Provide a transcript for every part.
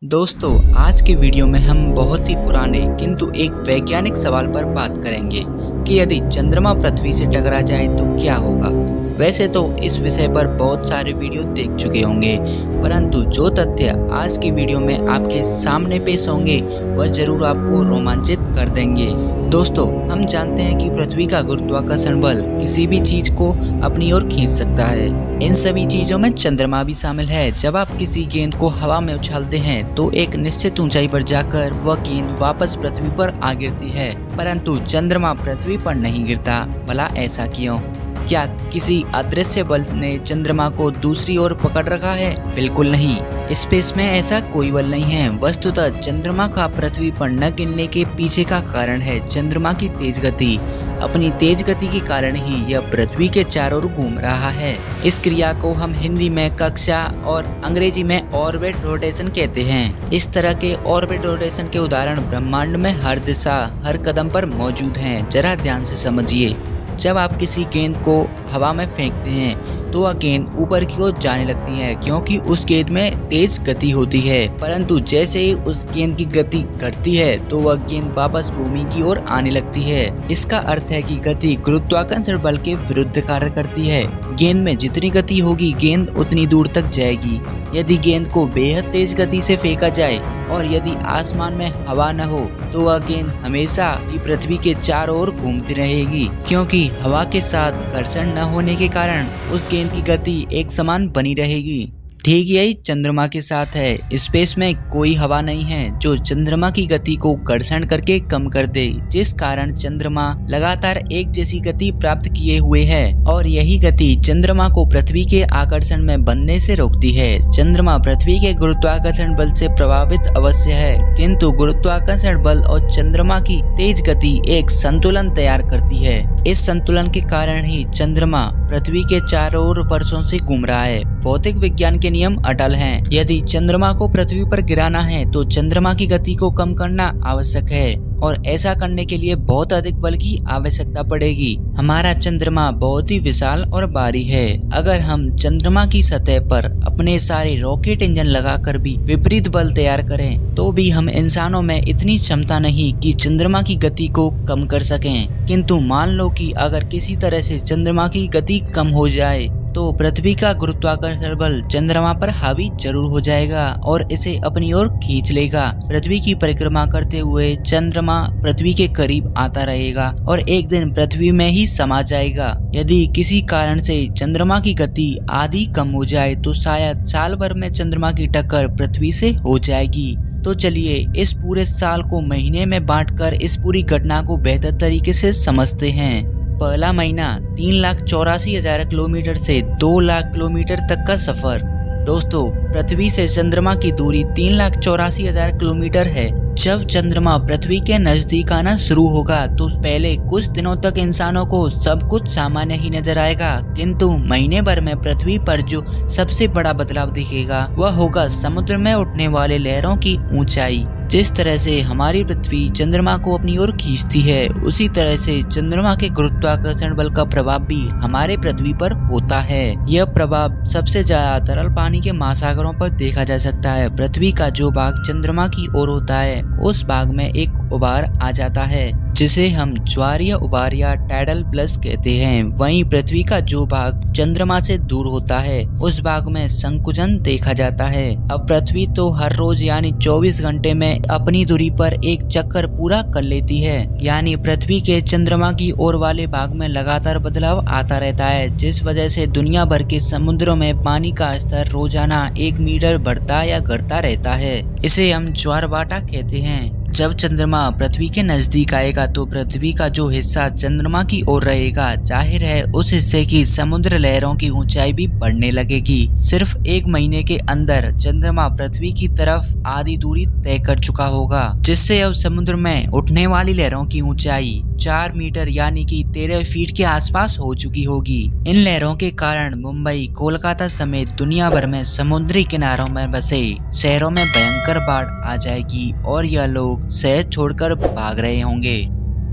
दोस्तों, आज के वीडियो में हम बहुत ही पुराने किंतु एक वैज्ञानिक सवाल पर बात करेंगे कि यदि चंद्रमा पृथ्वी से टकरा जाए तो क्या होगा। वैसे तो इस विषय पर बहुत सारे वीडियो देख चुके होंगे, परंतु जो तथ्य आज की वीडियो में आपके सामने पेश होंगे वह जरूर आपको रोमांचित कर देंगे। दोस्तों, हम जानते हैं कि पृथ्वी का गुरुत्वाकर्षण बल किसी भी चीज को अपनी ओर खींच सकता है। इन सभी चीजों में चंद्रमा भी शामिल है। जब आप किसी गेंद को हवा में उछालते हैं तो एक निश्चित ऊंचाई पर जाकर वह गेंद वापस पृथ्वी पर आ गिरती है, परंतु चंद्रमा पृथ्वी पर नहीं गिरता। भला ऐसा क्यों? क्या किसी अदृश्य बल ने चंद्रमा को दूसरी ओर पकड़ रखा है? बिल्कुल नहीं। स्पेस में ऐसा कोई बल नहीं है। वस्तुतः चंद्रमा का पृथ्वी पर न गिरने के पीछे का कारण है चंद्रमा की तेज गति। अपनी तेज गति के कारण ही यह पृथ्वी के चारों ओर घूम रहा है। इस क्रिया को हम हिंदी में कक्षा और अंग्रेजी में ऑर्बिट रोटेशन कहते हैं। इस तरह के ऑर्बिट रोटेशन के उदाहरण ब्रह्मांड में हर दिशा हर कदम पर मौजूद हैं। जरा ध्यान से समझिए। जब आप किसी गेंद को हवा में फेंकते हैं तो वह गेंद ऊपर की ओर जाने लगती है, क्योंकि उस गेंद में तेज गति होती है। परंतु जैसे ही उस गेंद की गति घटती है तो वह गेंद वापस भूमि की ओर आने लगती है। इसका अर्थ है कि गति गुरुत्वाकर्षण बल के विरुद्ध कार्य करती है। गेंद में जितनी गति होगी गेंद उतनी दूर तक जाएगी। यदि गेंद को बेहद तेज गति से फेंका जाए और यदि आसमान में हवा न हो तो वह गेंद हमेशा ही पृथ्वी के चारों ओर घूमती रहेगी, क्योंकि हवा के साथ घर्षण न होने के कारण उस गेंद की गति एक समान बनी रहेगी। ठीक यही चंद्रमा के साथ है। स्पेस में कोई हवा नहीं है जो चंद्रमा की गति को घर्षण करके कम कर दे, जिस कारण चंद्रमा लगातार एक जैसी गति प्राप्त किए हुए है और यही गति चंद्रमा को पृथ्वी के आकर्षण में बनने से रोकती है। चंद्रमा पृथ्वी के गुरुत्वाकर्षण बल से प्रभावित अवश्य है, किंतु गुरुत्वाकर्षण बल और चंद्रमा की तेज गति एक संतुलन तैयार करती है। इस संतुलन के कारण ही चंद्रमा पृथ्वी के चारों ओर वर्षों से घूम रहा है। भौतिक विज्ञान के नियम अटल हैं। यदि चंद्रमा को पृथ्वी पर गिराना है तो चंद्रमा की गति को कम करना आवश्यक है और ऐसा करने के लिए बहुत अधिक बल की आवश्यकता पड़ेगी। हमारा चंद्रमा बहुत ही विशाल और भारी है। अगर हम चंद्रमा की सतह पर अपने सारे रॉकेट इंजन लगाकर भी विपरीत बल तैयार करें तो भी हम इंसानों में इतनी क्षमता नहीं कि चंद्रमा की गति को कम कर सकें। किंतु मान लो कि अगर किसी तरह से चंद्रमा की गति कम हो जाए तो पृथ्वी का गुरुत्वाकर्षण बल चंद्रमा पर हावी जरूर हो जाएगा और इसे अपनी ओर खींच लेगा। पृथ्वी की परिक्रमा करते हुए चंद्रमा पृथ्वी के करीब आता रहेगा और एक दिन पृथ्वी में ही समा जाएगा। यदि किसी कारण से चंद्रमा की गति आधी कम हो जाए तो शायद साल भर में चंद्रमा की टक्कर पृथ्वी से हो जाएगी। तो चलिए इस पूरे साल को महीने में बांटकर इस पूरी घटना को बेहतर तरीके से समझते हैं। पहला महीना 3,84,000 किलोमीटर से 2,00,000 किलोमीटर तक का सफर। दोस्तों, पृथ्वी से चंद्रमा की दूरी 3,84,000 किलोमीटर है। जब चंद्रमा पृथ्वी के नजदीक आना शुरू होगा तो पहले कुछ दिनों तक इंसानों को सब कुछ सामान्य ही नजर आएगा, किंतु महीने भर में पृथ्वी पर जो सबसे बड़ा बदलाव दिखेगा वह होगा समुद्र में उठने वाले लहरों की ऊंचाई। जिस तरह से हमारी पृथ्वी चंद्रमा को अपनी ओर खींचती है, उसी तरह से चंद्रमा के गुरुत्वाकर्षण बल का प्रभाव भी हमारे पृथ्वी पर होता है। यह प्रभाव सबसे ज्यादा तरल पानी के महासागरों पर देखा जा सकता है। पृथ्वी का जो भाग चंद्रमा की ओर होता है उस भाग में एक उभार आ जाता है जिसे हम ज्वारीय उभार या टाइडल प्लस कहते हैं। वहीं पृथ्वी का जो भाग चंद्रमा से दूर होता है उस भाग में संकुचन देखा जाता है। अब पृथ्वी तो हर रोज यानी 24 घंटे में अपनी दूरी पर एक चक्कर पूरा कर लेती है, यानी पृथ्वी के चंद्रमा की ओर वाले भाग में लगातार बदलाव आता रहता है, जिस वजह से दुनिया भर के समुद्रों में पानी का स्तर रोजाना 1 मीटर बढ़ता या घटता रहता है। इसे हम ज्वारभाटा कहते हैं। जब चंद्रमा पृथ्वी के नजदीक आएगा तो पृथ्वी का जो हिस्सा चंद्रमा की ओर रहेगा, जाहिर है उस हिस्से की समुद्र लहरों की ऊंचाई भी बढ़ने लगेगी। सिर्फ 1 महीने के अंदर चंद्रमा पृथ्वी की तरफ आधी दूरी तय कर चुका होगा, जिससे अब समुद्र में उठने वाली लहरों की ऊंचाई 4 मीटर यानी कि 13 फीट के आसपास हो चुकी होगी। इन लहरों के कारण मुंबई, कोलकाता समेत दुनिया भर में समुद्री किनारों में बसे शहरों में भयंकर बाढ़ आ जाएगी और यह लोग शहर छोड़कर भाग रहे होंगे।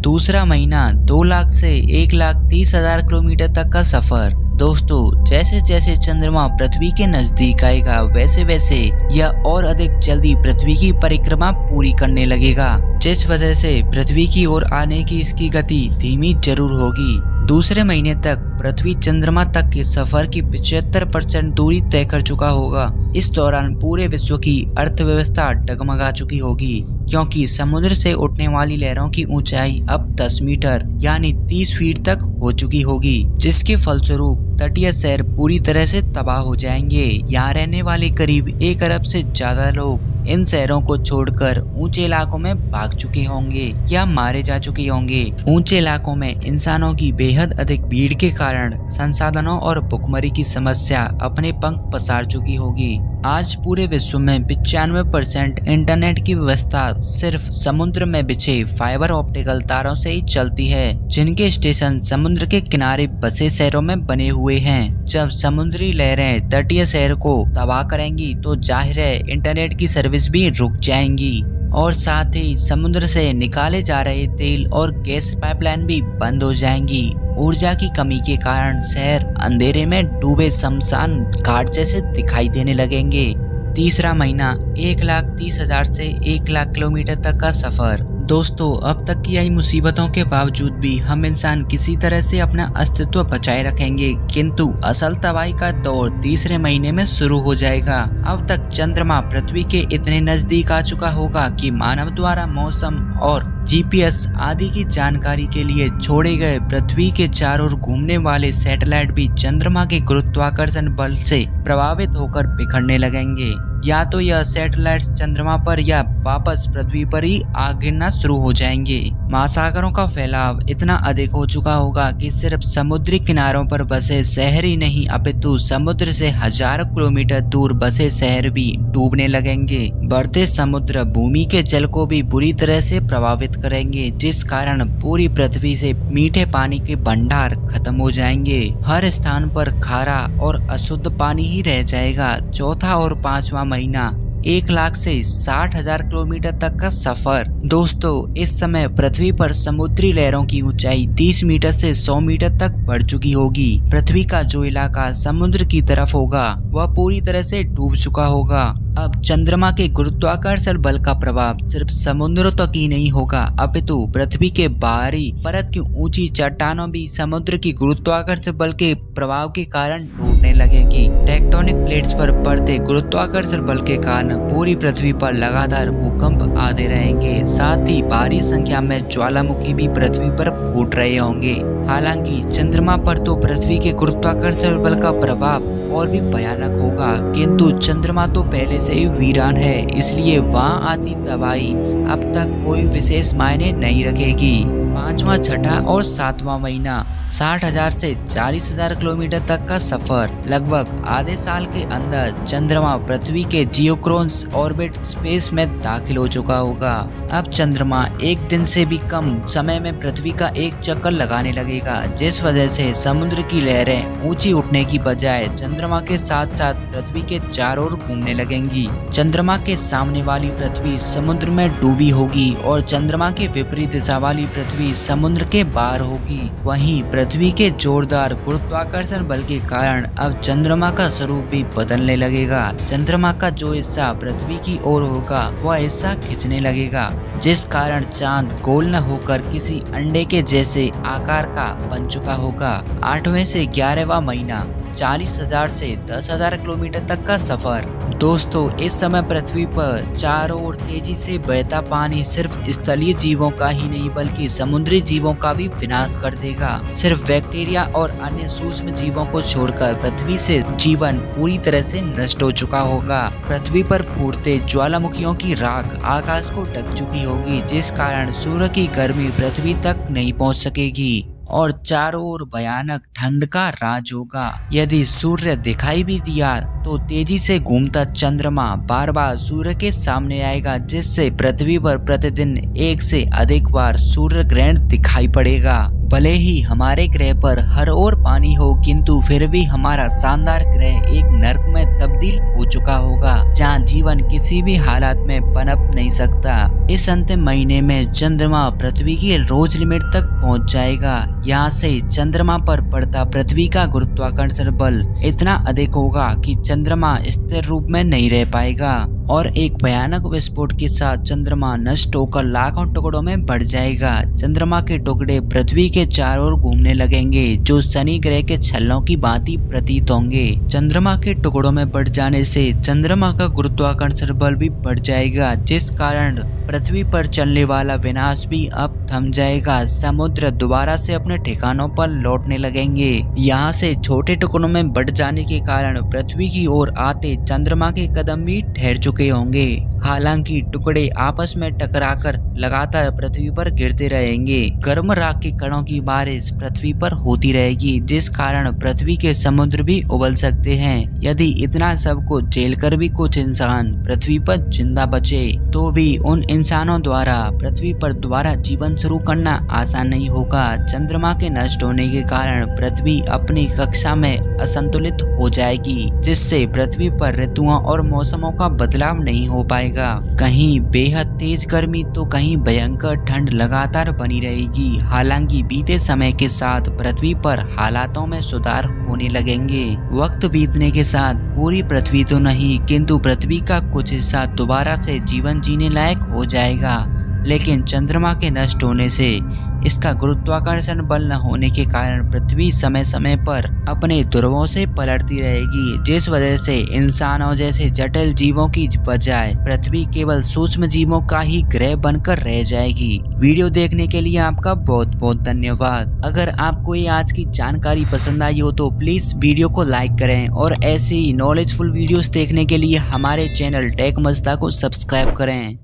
दूसरा महीना 2 लाख से 1,30,000 किलोमीटर तक का सफर। दोस्तों, जैसे जैसे चंद्रमा पृथ्वी के नजदीक आएगा वैसे वैसे यह और अधिक जल्दी पृथ्वी की परिक्रमा पूरी करने लगेगा, जिस वजह से पृथ्वी की ओर आने की इसकी गति धीमी जरूर होगी। दूसरे महीने तक पृथ्वी चंद्रमा तक के सफर की 75% दूरी तय कर चुका होगा। इस दौरान पूरे विश्व की अर्थव्यवस्था डगमगा चुकी होगी, क्योंकि समुद्र से उठने वाली लहरों की ऊंचाई अब 10 मीटर यानी 30 फीट तक हो चुकी होगी, जिसके फलस्वरूप तटीय शहर पूरी तरह से तबाह हो जाएंगे। यहाँ रहने वाले करीब 1 अरब से ज्यादा लोग इन शहरों को छोड़कर ऊंचे इलाकों में भाग चुके होंगे या मारे जा चुके होंगे। ऊंचे इलाकों में इंसानों की बेहद अधिक भीड़ के कारण संसाधनों और भुखमरी की समस्या अपने पंख पसार चुकी होगी। आज पूरे विश्व में 95% इंटरनेट की व्यवस्था सिर्फ समुद्र में बिछे फाइबर ऑप्टिकल तारों से ही चलती है, जिनके स्टेशन समुद्र के किनारे बसे शहरों में बने हुए हैं। जब समुद्री लहरें तटीय शहर को तबाह करेंगी तो जाहिर है इंटरनेट की सर्विस भी रुक जाएंगी और साथ ही समुद्र से निकाले जा रहे तेल और गैस पाइपलाइन भी बंद हो जाएंगी। ऊर्जा की कमी के कारण शहर अंधेरे में डूबे शमशान घाट जैसे दिखाई देने लगेंगे। तीसरा महीना 1,30,000 से 1,00,000 किलोमीटर तक का सफर। दोस्तों, अब तक की आई मुसीबतों के बावजूद भी हम इंसान किसी तरह से अपना अस्तित्व बचाए रखेंगे, किंतु असल तबाही का दौर तीसरे महीने में शुरू हो जाएगा। अब तक चंद्रमा पृथ्वी के इतने नजदीक आ चुका होगा कि मानव द्वारा मौसम और GPS आदि की जानकारी के लिए छोड़े गए पृथ्वी के चारों ओर घूमने वाले सैटेलाइट भी चंद्रमा के गुरुत्वाकर्षण बल से प्रभावित होकर बिखरने लगेंगे। या तो यह सैटेलाइट्स चंद्रमा पर या वापस पृथ्वी पर ही आ गिरना शुरू हो जाएंगे। महासागरों का फैलाव इतना अधिक हो चुका होगा कि सिर्फ समुद्री किनारों पर बसे शहर ही नहीं अपितु समुद्र से हजारों किलोमीटर दूर बसे शहर भी डूबने लगेंगे। बढ़ते समुद्र भूमि के जल को भी बुरी तरह से प्रभावित करेंगे, जिस कारण पूरी पृथ्वी से मीठे पानी के भंडार खत्म हो जाएंगे। हर स्थान पर खारा और अशुद्ध पानी ही रह जाएगा। चौथा और पांचवा महीना 1,00,000 से 60,000 किलोमीटर तक का सफर। दोस्तों, इस समय पृथ्वी पर समुद्री लहरों की ऊंचाई 30 मीटर से 100 मीटर तक बढ़ चुकी होगी। पृथ्वी का जो इलाका समुद्र की तरफ होगा वह पूरी तरह से डूब चुका होगा। अब चंद्रमा के गुरुत्वाकर्षण बल का प्रभाव सिर्फ समुद्र तक ही नहीं होगा अपितु पृथ्वी के बाहरी परत की ऊंची चट्टानों भी समुद्र की गुरुत्वाकर्षण बल के प्रभाव के कारण टूटने लगेंगी। टेक्टोनिक प्लेट्स पर पड़ते गुरुत्वाकर्षण बल के कारण पूरी पृथ्वी पर लगातार भूकंप आते रहेंगे। साथ ही भारी संख्या में ज्वालामुखी भी पृथ्वी पर फूट रहे होंगे। हालांकि चंद्रमा पर तो पृथ्वी के गुरुत्वाकर्षण बल का प्रभाव और भी भयानक होगा, किंतु चंद्रमा तो पहले से ही वीरान है, इसलिए वहां आती तबाही अब तक कोई विशेष मायने नहीं रखेगी। पांचवा, छठा और सातवां महीना 60,000 से 40,000 किलोमीटर तक का सफर। लगभग आधे साल के अंदर चंद्रमा पृथ्वी के जियोक्रोन्स ऑर्बिट स्पेस में दाखिल हो चुका होगा। अब चंद्रमा एक दिन से भी कम समय में पृथ्वी का एक चक्कर लगाने लगेगा, जिस वजह से समुद्र की लहरें ऊंची उठने की बजाय चंद्रमा के साथ साथ पृथ्वी के चारों ओर घूमने लगेंगी। चंद्रमा के सामने वाली पृथ्वी समुद्र में डूबी होगी और चंद्रमा के विपरीत दिशा वाली पृथ्वी समुद्र के बाहर होगी। वहीं पृथ्वी के जोरदार गुरुत्वाकर्षण बल के कारण अब चंद्रमा का स्वरूप भी बदलने लगेगा। चंद्रमा का जो हिस्सा पृथ्वी की ओर होगा वह हिस्सा खिंचने लगेगा, जिस कारण चांद गोल न होकर किसी अंडे के जैसे आकार का बन चुका होगा। 8वें से 11वां महीना 40,000 से 10,000 किलोमीटर तक का सफर। दोस्तों, इस समय पृथ्वी पर चारों ओर तेजी से बहता पानी सिर्फ स्थलीय जीवों का ही नहीं बल्कि समुद्री जीवों का भी विनाश कर देगा। सिर्फ बैक्टीरिया और अन्य सूक्ष्म जीवों को छोड़कर पृथ्वी से जीवन पूरी तरह से नष्ट हो चुका होगा। पृथ्वी पर फूटते ज्वालामुखियों की राख आकाश को ढक चुकी होगी, जिस कारण सूर्य की गर्मी पृथ्वी तक नहीं पहुंच सकेगी और चारों ओर भयानक ठंड का राज होगा। यदि सूर्य दिखाई भी दिया तो तेजी से घूमता चंद्रमा बार बार सूर्य के सामने आएगा, जिससे पृथ्वी पर प्रतिदिन 1 से अधिक बार सूर्य ग्रहण दिखाई पड़ेगा। भले ही हमारे ग्रह पर हर ओर पानी हो, किंतु फिर भी हमारा शानदार ग्रह एक नर्क में तब्दील हो चुका होगा, जहां जीवन किसी भी हालात में पनप नहीं सकता। इस अंतिम महीने में चंद्रमा पृथ्वी की रोज लिमिट तक पहुंच जाएगा। यहाँ से चंद्रमा पर पड़ता पृथ्वी का गुरुत्वाकर्षण बल इतना अधिक होगा कि चंद्रमा स्थिर रूप में नहीं रह पाएगा और एक भयानक विस्फोट के साथ चंद्रमा नष्ट होकर लाखों टुकड़ों में बढ़ जाएगा। चंद्रमा के टुकड़े पृथ्वी के चारों ओर घूमने लगेंगे, जो शनि ग्रह के छल्लों की भांति प्रतीत होंगे। चंद्रमा के टुकड़ों में बढ़ जाने से चंद्रमा का गुरुत्वाकर्षण बल भी बढ़ जाएगा, जिस कारण पृथ्वी पर चलने वाला विनाश भी अब थम जाएगा। समुद्र दोबारा से अपने ठिकानों पर लौटने लगेंगे। यहाँ से छोटे टुकड़ों में बढ़ जाने के कारण पृथ्वी की ओर आते चंद्रमा के कदम भी ठहर चुके होंगे। हालांकि टुकड़े आपस में टकराकर लगातार पृथ्वी पर गिरते रहेंगे। गर्म राख के कणों की बारिश पृथ्वी पर होती रहेगी, जिस कारण पृथ्वी के समुद्र भी उबल सकते हैं। यदि इतना सब को झेलकर भी कुछ इंसान पृथ्वी पर जिंदा बचे, तो भी उन इंसानों द्वारा पृथ्वी पर दोबारा जीवन शुरू करना आसान नहीं होगा। चंद्रमा के नष्ट होने के कारण पृथ्वी अपनी कक्षा में असंतुलित हो जाएगी, जिससे पृथ्वी पर ऋतुओं और मौसमों का बदलाव नहीं हो पाएगा। कहीं बेहद तेज गर्मी तो कहीं भयंकर ठंड लगातार बनी रहेगी। हालांकि बीते समय के साथ पृथ्वी पर हालातों में सुधार होने लगेंगे। वक्त बीतने के साथ पूरी पृथ्वी तो नहीं, किंतु पृथ्वी का कुछ हिस्सा दोबारा से जीवन जीने लायक हो जाएगा। लेकिन चंद्रमा के नष्ट होने से इसका गुरुत्वाकर्षण बल न होने के कारण पृथ्वी समय समय पर अपने ध्रुवों से पलटती रहेगी, जिस वजह से इंसानों जैसे जटिल जीवों की बजाय पृथ्वी केवल सूक्ष्म जीवों का ही ग्रह बनकर रह जाएगी। वीडियो देखने के लिए आपका बहुत बहुत धन्यवाद। अगर आपको ये आज की जानकारी पसंद आई हो तो प्लीज वीडियो को लाइक करें और ऐसी नॉलेजफुल वीडियोस देखने के लिए हमारे चैनल टेक मस्ता को सब्सक्राइब करें।